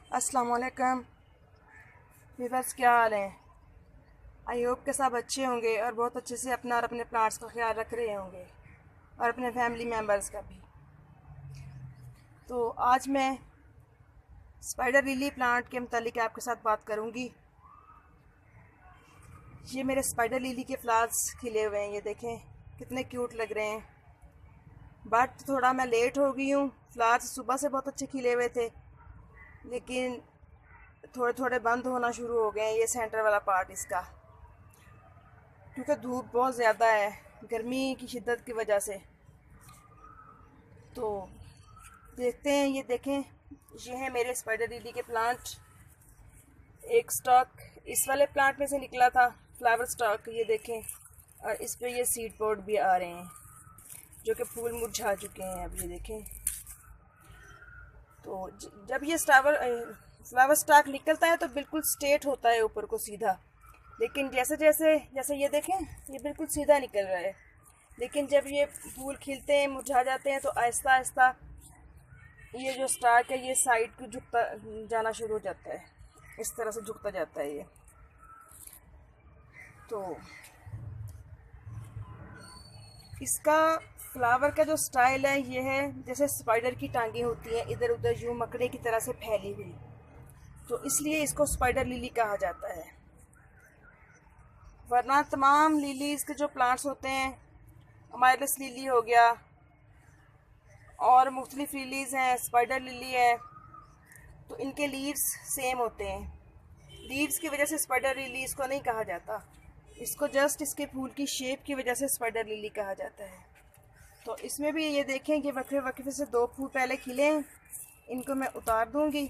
अस्सलाम वालेकुम व्यूअर्स, क्या हाल है। आई होप के सब अच्छे होंगे और बहुत अच्छे से अपना और अपने प्लांट्स का ख्याल रख रहे होंगे और अपने फैमिली मेम्बर्स का भी। तो आज मैं स्पाइडर लिली प्लांट के मुतालिक आपके साथ बात करूंगी। ये मेरे स्पाइडर लिली के फ्लावर्स खिले हुए हैं, ये देखें कितने क्यूट लग रहे हैं। बट थोड़ा मैं लेट हो गई हूँ। फ्लावर्स सुबह से बहुत अच्छे खिले हुए थे, लेकिन थोड़े थोड़े बंद होना शुरू हो गए हैं, ये सेंटर वाला पार्ट इसका, क्योंकि धूप बहुत ज़्यादा है गर्मी की शिद्दत की वजह से। तो देखते हैं, ये देखें, ये है मेरे स्पाइडर लिली के प्लांट। एक स्टॉक इस वाले प्लांट में से निकला था, फ्लावर स्टॉक, ये देखें। और इस पे ये सीड पॉड भी आ रहे हैं जो कि फूल मुरझा चुके हैं, अब ये देखें। तो जब ये फ्लावर स्टॉक निकलता है तो बिल्कुल स्ट्रेट होता है ऊपर को सीधा, लेकिन जैसे जैसे जैसे ये देखें, ये बिल्कुल सीधा निकल रहा है। लेकिन जब ये फूल खिलते हैं, मुरझा जाते हैं, तो आहिस्ता आहिस्ता ये जो स्टार्क है ये साइड को झुकता जाना शुरू हो जाता है, इस तरह से झुकता जाता है ये। तो इसका फ्लावर का जो स्टाइल है ये है जैसे स्पाइडर की टांगें होती हैं इधर उधर यूँ मकड़े की तरह से फैली हुई, तो इसलिए इसको स्पाइडर लिली कहा जाता है। वरना तमाम लिलीज़ के जो प्लांट्स होते हैं, अमाइरस लिली हो गया और मुख्तलिफ लिलीज़ हैं, स्पाइडर लिली है, तो इनके लीव्स सेम होते हैं। लीव्स की वजह से स्पाइडर लिली इसको नहीं कहा जाता, इसको जस्ट इसके फूल की शेप की वजह से स्पाइडर लिली कहा जाता है। तो इसमें भी ये देखें कि वक्फे वक्फे से दो फूल पहले खिले हैं, इनको मैं उतार दूंगी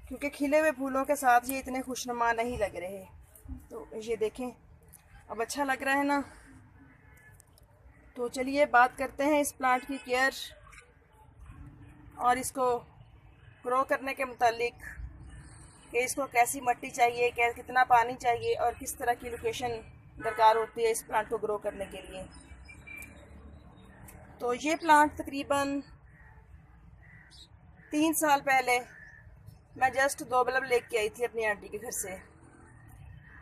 क्योंकि खिले हुए फूलों के साथ ये इतने खुशनुमा नहीं लग रहे। तो ये देखें, अब अच्छा लग रहा है ना। तो चलिए बात करते हैं इस प्लांट की केयर और इसको ग्रो करने के मुतालिक, कि इसको कैसी मिट्टी चाहिए, कितना पानी चाहिए और किस तरह की लोकेशन दरकार होती है इस प्लांट को ग्रो करने के लिए। तो ये प्लांट तकरीबन 3 साल पहले मैं जस्ट 2 बल्ब लेके आई थी अपनी आंटी के घर से।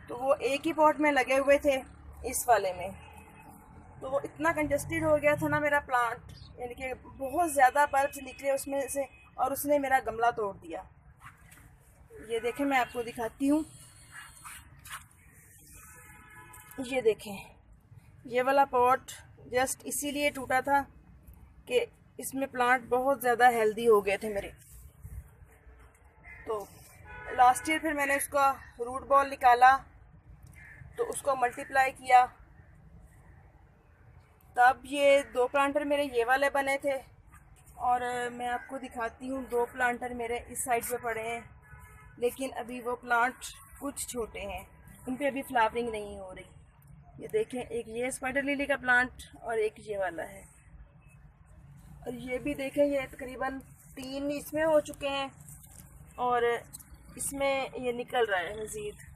तो वो एक ही पॉट में लगे हुए थे इस वाले में, तो वो इतना कंजस्टेड हो गया था ना मेरा प्लांट, यानी कि बहुत ज़्यादा बल्ब निकले उसमें से और उसने मेरा गमला तोड़ दिया। ये देखें, मैं आपको दिखाती हूँ, ये देखें, ये वाला पॉट जस्ट इसीलिए टूटा था कि इसमें प्लांट बहुत ज़्यादा हेल्दी हो गए थे मेरे। तो लास्ट ईयर फिर मैंने उसका रूट बॉल निकाला, तो उसको मल्टीप्लाई किया, तब ये 2 प्लांटर मेरे ये वाले बने थे। और मैं आपको दिखाती हूँ, 2 प्लांटर मेरे इस साइड पे पड़े हैं, लेकिन अभी वो प्लांट कुछ छोटे हैं, उन पे अभी फ्लावरिंग नहीं हो रही। ये देखें, एक ये स्पाइडर लिली का प्लांट और एक ये वाला है। और ये भी देखें, ये तकरीबन 3 इसमें हो चुके हैं और इसमें ये निकल रहा है मज़ीद।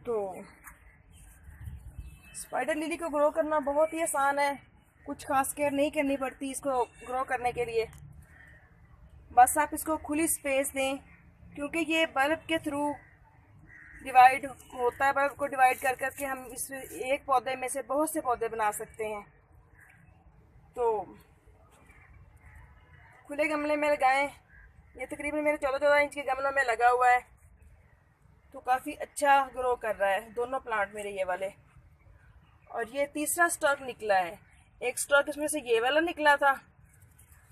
तो स्पाइडर लिली को ग्रो करना बहुत ही आसान है, कुछ खास केयर नहीं करनी पड़ती इसको ग्रो करने के लिए। बस आप इसको खुली स्पेस दें, क्योंकि ये बल्ब के थ्रू डिवाइड होता है। बल्ब को डिवाइड कर करके हम इस एक पौधे में से बहुत से पौधे बना सकते हैं। तो खुले गमले में लगाएं, ये तकरीबन मेरे 14-14 इंच के गमलों में लगा हुआ है, तो काफ़ी अच्छा ग्रो कर रहा है दोनों प्लांट मेरे ये वाले। और ये तीसरा स्टॉक निकला है, एक स्टॉक इसमें से ये वाला निकला था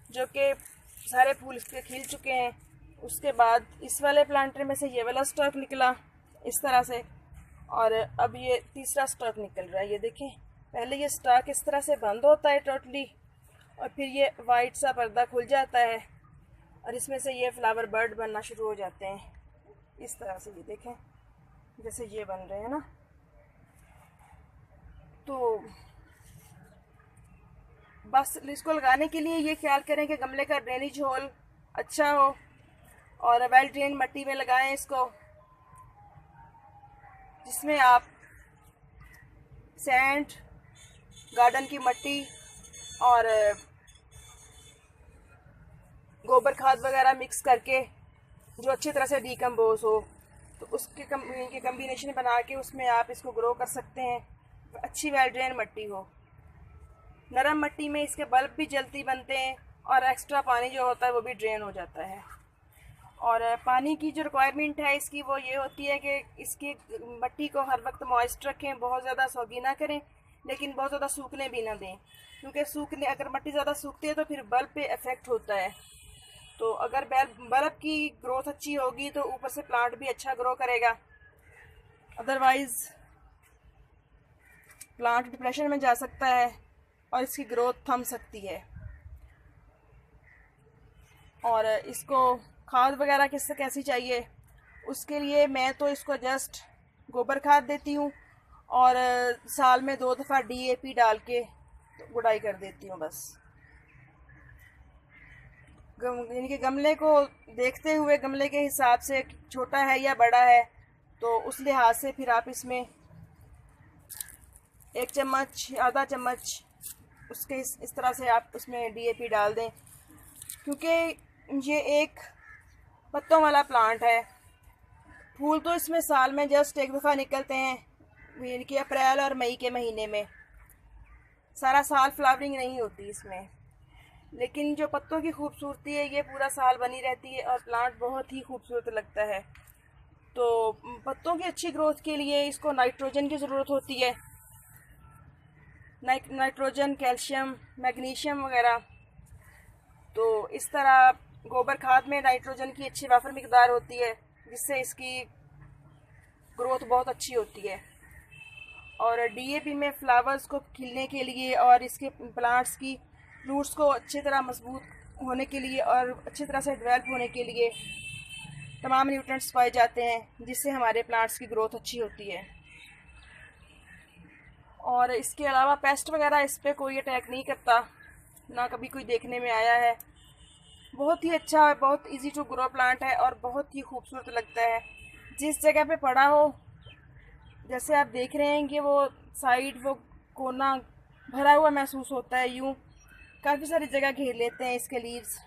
जो कि सारे फूल इसके खिल चुके हैं। उसके बाद इस वाले प्लांटर में से ये वाला स्टॉक निकला इस तरह से, और अब ये तीसरा स्टॉक निकल रहा है। ये देखें, पहले ये स्टॉक इस तरह से बंद होता है टोटली, और फिर ये वाइट सा पर्दा खुल जाता है और इसमें से ये फ्लावर बर्ड बनना शुरू हो जाते हैं इस तरह से। ये देखें, जैसे ये बन रहे हैं ना। तो बस इसको लगाने के लिए ये ख्याल करें कि गमले का ड्रेनेज होल अच्छा हो और वेल ड्रेन मिट्टी में लगाएं इसको, जिसमें आप सैंड, गार्डन की मिट्टी और गोबर खाद वगैरह मिक्स करके जो अच्छी तरह से डिकम्पोज हो, तो उसके कम्बिनेशन बना के उसमें आप इसको ग्रो कर सकते हैं। अच्छी वेल ड्रेन मिट्टी हो। नरम मिट्टी में इसके बल्ब भी जल्दी बनते हैं और एक्स्ट्रा पानी जो होता है वो भी ड्रेन हो जाता है। और पानी की जो रिक्वायरमेंट है इसकी वो ये होती है कि इसकी मिट्टी को हर वक्त मॉइस्ट रखें, बहुत ज़्यादा सौगी ना करें लेकिन बहुत ज़्यादा सूखने भी ना दें, क्योंकि सूखने अगर मिट्टी ज़्यादा सूखती है तो फिर बल्ब पे इफ़ेक्ट होता है। तो अगर बल्ब की ग्रोथ अच्छी होगी तो ऊपर से प्लांट भी अच्छा ग्रो करेगा, अदरवाइज़ प्लांट डिप्रेशन में जा सकता है और इसकी ग्रोथ थम सकती है। और इसको खाद वगैरह किससे कैसी चाहिए, उसके लिए मैं तो इसको जस्ट गोबर खाद देती हूँ और साल में 2 दफ़ा DAP डाल के गुड़ाई कर देती हूँ बस। इनके गमले को देखते हुए, गमले के हिसाब से छोटा है या बड़ा है, तो उस लिहाज से फिर आप इसमें 1 चम्मच, आधा चम्मच उसके इस तरह से आप उसमें DAP डाल दें, क्योंकि ये एक पत्तों वाला प्लांट है। फूल तो इसमें साल में जस्ट 1 दफ़ा निकलते हैं, यानी अप्रैल और मई के महीने में। सारा साल फ्लावरिंग नहीं होती इसमें, लेकिन जो पत्तों की खूबसूरती है ये पूरा साल बनी रहती है और प्लांट बहुत ही खूबसूरत लगता है। तो पत्तों की अच्छी ग्रोथ के लिए इसको नाइट्रोजन की ज़रूरत होती है, नाइट्रोजन, कैल्शियम, मैग्नीशियम वगैरह। तो इस तरह गोबर खाद में नाइट्रोजन की अच्छी वाफर मिकदार होती है, जिससे इसकी ग्रोथ बहुत अच्छी होती है। और DAP में फ्लावर्स को खिलने के लिए और इसके प्लांट्स की रूट्स को अच्छी तरह मजबूत होने के लिए और अच्छी तरह से डेवलप होने के लिए तमाम न्यूट्रिएंट्स पाए जाते हैं, जिससे हमारे प्लांट्स की ग्रोथ अच्छी होती है। और इसके अलावा पेस्ट वगैरह इस पर कोई अटैक नहीं करता, ना कभी कोई देखने में आया है। बहुत ही अच्छा है, बहुत इजी टू ग्रो प्लांट है और बहुत ही खूबसूरत लगता है। जिस जगह पे पड़ा हो, जैसे आप देख रहे हैं कि वो साइड, वो कोना भरा हुआ महसूस होता है, यूँ काफ़ी सारी जगह घेर लेते हैं इसके लीव्स।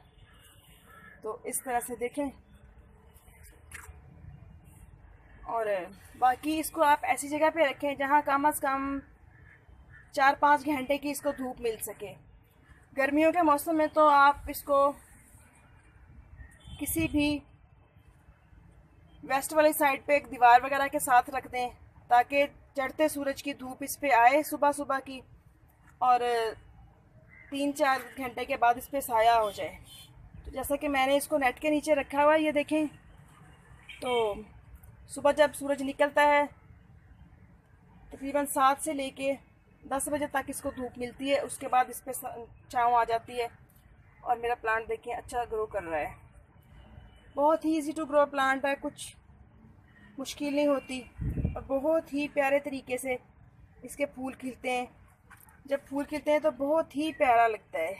तो इस तरह से देखें। और बाकी इसको आप ऐसी जगह पे रखें जहाँ कम से कम 4-5 घंटे की इसको धूप मिल सके। गर्मियों के मौसम में तो आप इसको किसी भी वेस्ट वाली साइड पे एक दीवार वगैरह के साथ रख दें, ताकि चढ़ते सूरज की धूप इस पे आए सुबह सुबह की, और 3-4 घंटे के बाद इस पे साया हो जाए। तो जैसा कि मैंने इसको नेट के नीचे रखा हुआ है, ये देखें, तो सुबह जब सूरज निकलता है तकरीबन 7 से लेके 10 बजे तक इसको धूप मिलती है, उसके बाद इस पर छाँव आ जाती है और मेरा प्लांट देखें अच्छा ग्रो कर रहा है। बहुत ही इजी टू ग्रो प्लांट है, कुछ मुश्किल नहीं होती और बहुत ही प्यारे तरीके से इसके फूल खिलते हैं। जब फूल खिलते हैं तो बहुत ही प्यारा लगता है।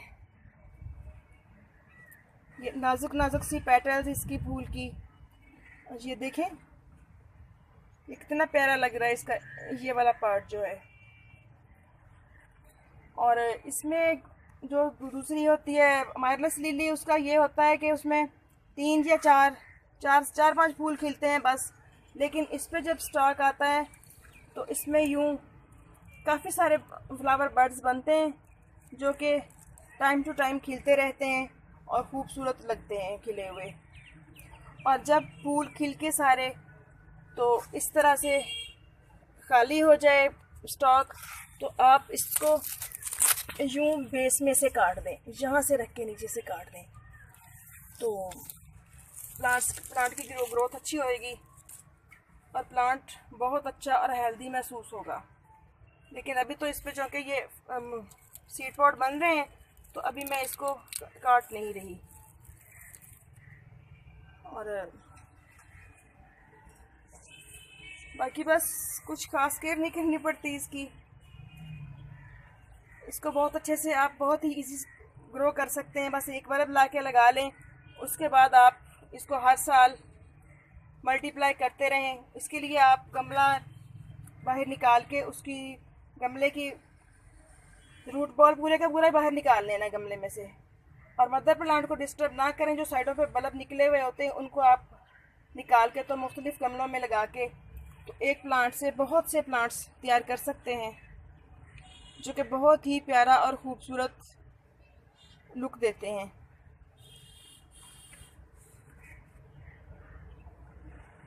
ये नाजुक नाजुक सी पेटल्स इसकी फूल की, और ये देखें ये कितना प्यारा लग रहा है इसका ये वाला पार्ट जो है। और इसमें जो दूसरी होती है मायरलेस लिली, उसका ये होता है कि उसमें 3 या 4-5 फूल खिलते हैं बस। लेकिन इस पे जब स्टॉक आता है तो इसमें यूँ काफ़ी सारे फ्लावर बर्ड्स बनते हैं, जो कि टाइम टू टाइम खिलते रहते हैं और ख़ूबसूरत लगते हैं खिले हुए। और जब फूल खिल के सारे तो इस तरह से खाली हो जाए स्टॉक, तो आप इसको यूँ बेस में से काट दें, यहाँ से रख के नीचे से काट दें, तो प्लांट की ग्रोथ अच्छी होएगी और प्लांट बहुत अच्छा और हेल्दी महसूस होगा। लेकिन अभी तो इस पे जो कि ये सीड पॉट बन रहे हैं, तो अभी मैं इसको काट नहीं रही। और बाकी बस कुछ खास केयर नहीं करनी पड़ती इसकी। इसको बहुत अच्छे से आप बहुत ही इजी ग्रो कर सकते हैं। बस एक बल्ब ला के लगा लें, उसके बाद आप इसको हर साल मल्टीप्लाई करते रहें। इसके लिए आप गमला बाहर निकाल के उसकी गमले की रूट बॉल पूरे का पूरा बाहर निकाल लेना गमले में से, और मदर प्लांट को डिस्टर्ब ना करें। जो साइडों पे बल्ब निकले हुए होते हैं उनको आप निकाल के तो मुख्तलिफ गमलों में लगा के तो एक प्लांट से बहुत से प्लांट्स तैयार कर सकते हैं, जो कि बहुत ही प्यारा और ख़ूबसूरत लुक देते हैं।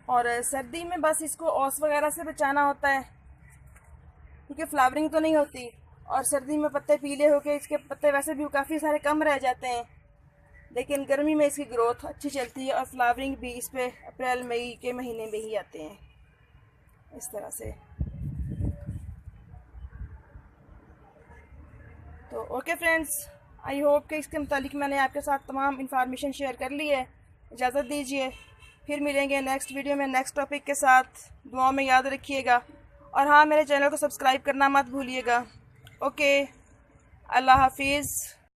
और सर्दी में बस इसको ओस वगैरह से बचाना होता है, क्योंकि फ्लावरिंग तो नहीं होती और सर्दी में पत्ते पीले होके इसके पत्ते वैसे भी काफ़ी सारे कम रह जाते हैं, लेकिन गर्मी में इसकी ग्रोथ अच्छी चलती है और फ्लावरिंग भी इस पे अप्रैल मई के महीने में ही आते हैं इस तरह से। तो ओके फ्रेंड्स, आई होप कि इसके मुतालिक मैंने आपके साथ तमाम इंफॉर्मेशन शेयर कर ली है। इजाज़त दीजिए, फिर मिलेंगे नेक्स्ट वीडियो में नेक्स्ट टॉपिक के साथ। दुआ में याद रखिएगा और हाँ, मेरे चैनल को सब्सक्राइब करना मत भूलिएगा। ओके, अल्लाह हाफिज़।